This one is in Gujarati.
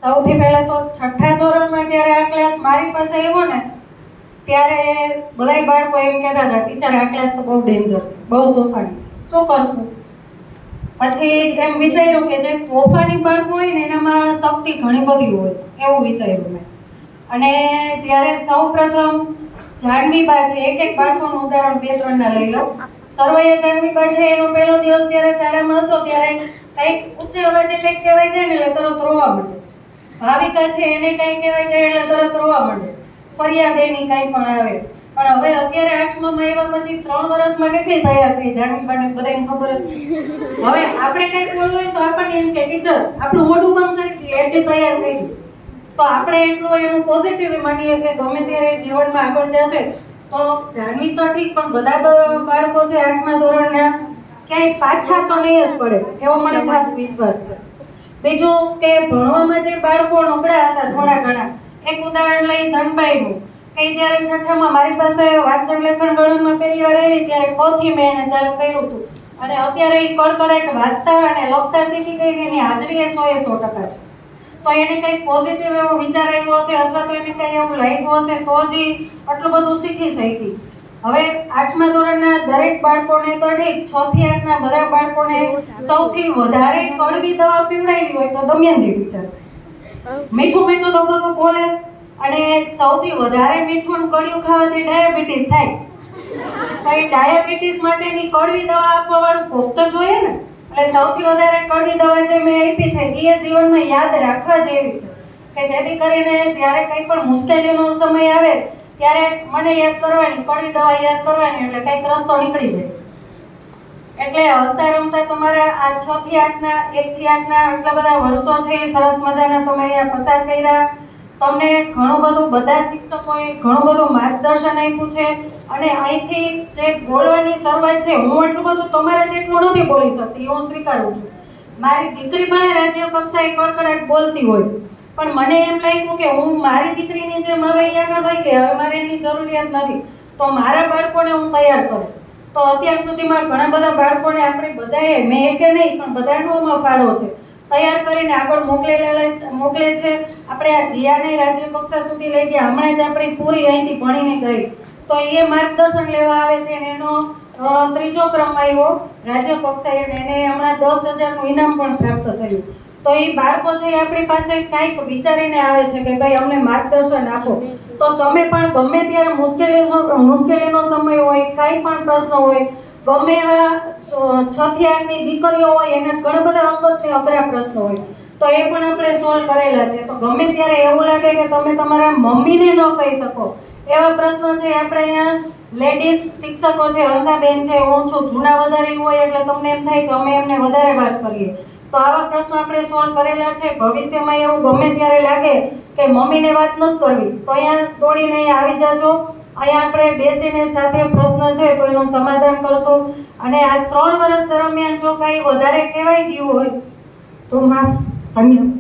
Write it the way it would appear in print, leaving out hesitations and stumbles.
સૌથી પહેલા તો છઠ્ઠા ધોરણમાં જ્યારે આ ક્લાસ મારી પાસે આવ્યો ને ત્યારે બધાય બાળકો એમ કહેતા હતા, ટીચર આ ક્લાસ તો બહુ ડેન્જર છે, બહુ તોફાની છે, શું કરશું? પછી એમ વિચાર્યું કે જે તોફાની બાળકો હોય ને એનામાં શક્તિ ઘણી બધી હોય, એવું વિચાર્યું મેં. અને જ્યારે સૌ પ્રથમ જાનવીબા છે, એક બાળકોનું ઉદાહરણ 2-3 ના લઈ લો. સરવૈયા જાનવીબા છે, એનો પહેલો દિવસ જ્યારે શાળામાં હતો ત્યારે કંઈક ઊંચે અવાજે કંઈક કહેવાય જાય ને એટલે તરત રોવા માંડે. ભાવિકા છે, એને કંઈ કહેવાય જાય એટલે તરત રોવા માંડે. ફરિયાદ એની કંઈ પણ આવે. પણ હવે અત્યારે 8માં આવ્યા પછી 3 વર્ષમાં કેટલી તૈયાર થઈ જાનવીબાને બધાને ખબર જ છે. હવે આપણે કંઈ બોલવું હોય તો આપણને એમ કે ટીચર આપણું મોઢું બંધ કરી દઈએ એટલી તૈયાર થઈ ગઈ. તો આપણે એટલું એનું પોઝિટિવ માનીએ કે ગમે ત્યારે જીવનમાં આગળ જશે તો જાનવી તો ઠીક પણ બધા બાળકો છે 8મા ધોરણના ક્યાંય પાછા તો નહીં જ પડે એવો મને ખાસ વિશ્વાસ છે. બીજું કે ભણવામાં જે બાળકો નબળા હતા થોડા ઘણા, એક ઉદાહરણ લઈ ધનભાઈનું કે જ્યારે છઠ્ઠામાં મારી પાસે વાંચન લેખન ગણનમાં પહેલી વાર આવી ત્યારે કોથી મેં એને ચાલુ કર્યું હતું અને અત્યારે એ કડકડાટ વાંચતા અને લખતા શીખી ગઈ એની હાજરી એ 100% છે. તો એને કંઈક પોઝિટિવ એવો વિચાર આવ્યો હશે અથવા તો એને કંઈ એવું લાગ્યું હશે તો જ આટલું બધું શીખી શકી. હવે 8મા ધોરણના દરેક બાળકોને તો ઠીક 6 થી 8ના બધા બાળકોને સૌથી વધારે કડવી દવા પીવડાવી હોય તો દમયંતી ટીચર. મીઠું મીઠું તો બધું બોલે અને સૌથી વધારે મીઠું અને કડ્યું ખાવાથી ડાયાબિટીસ થાય. તો એ ડાયાબિટીસ માટેની કડવી દવા આપવા વાળું કોક તો જોઈએ ને. એટલે સૌથી વધારે કડવી દવા જે મેં આપી છે એ જીવનમાં યાદ રાખવા જેવી છે કે જેથી કરીને જ્યારે કંઈ પણ મુશ્કેલીનો સમય આવે ત્યારે મને યાદ કરવાની, કડવી દવા યાદ કરવાની એટલે કંઈક રસ્તો નીકળી જાય. એટલે હસતા રમતા તમારા આ 6 થી 8ના 1 થી 8ના આટલા બધા વર્ષો છે એ સરસ મજાના તમે અહીંયા પસાર કર્યા. તમને ઘણું બધું બધા શિક્ષકોએ ઘણું બધું માર્ગદર્શન આપ્યું છે અને અહીંથી જે બોલવાની શરૂઆત છે, હું એટલું બધું તમારા જેટલું નથી બોલી શકતી, હું સ્વીકારું છું. મારી દીકરી ભલે રાજ્ય કક્ષાએ કડકડાટ બોલતી હોય પણ મને એમ લાગ્યું કે હું મારી દીકરીની જેમ હવે આગળ વધી ગઈ, હવે મારે એની જરૂરિયાત નથી તો મારા બાળકોને હું તૈયાર કરું. તો અત્યાર સુધીમાં ઘણા બધા બાળકોને આપણે બધાએ, મેં કે નહીં પણ બધાનો ફાળો છે, તૈયાર કરીને આગળ મોકલે છે. આપણે આ જીયાને રાજ્ય કક્ષા સુધી લઈ ગયા, હમણાં જ આપણી પૂરી અહીંથી ભણીને ગઈ તો એ માર્ગદર્શન લેવા આવે છે અને એનો 3જો ક્રમ આવ્યો રાજ્ય કક્ષાએ અને એને હમણાં 10,000નું ઇનામ પણ પ્રાપ્ત થયું. તો એ બાળકો છે આપણી પાસે કાંઈક વિચારીને આવે છે કે ભાઈ અમને માર્ગદર્શન આપો. તો તમે પણ ગમે ત્યારે મુશ્કેલીનો સમય હોય, કાંઈ પણ પ્રશ્ન હોય, ગમે એવા 6 થી 8ની દીકરીઓ હોય એને ઘણા બધા અંગત ને અઘરા પ્રશ્નો હોય તો એ પણ આપણે સોલ્વ કરેલા છે. તો ગમે ત્યારે એવું લાગે કે તમે તમારા મમ્મીને ન કહી શકો એવા પ્રશ્નો છે આપણે અહીંયા લેડીઝ શિક્ષકો છે, હંસાબેન છે, હું છું, જૂના વધારે હોય એટલે તમને એમ થાય કે અમે એમને વધારે વાત કરીએ. તો આવા પ્રશ્નો આપણે સોલ્વ કરેલા છે. ભવિષ્યમાં એવું ગમે ત્યારે લાગે કે મમ્મીને વાત નથી કરવી તો અહીંયા દોડીને અહીંયા આવી જાજો. અહીંયા આપણે બેસીને સાથે પ્રશ્ન છે તો એનું સમાધાન કરશું. અને આ 3 વર્ષ દરમિયાન જો કાંઈ વધારે કહેવાય ગયું હોય તો માફ, ધન્યવાદ.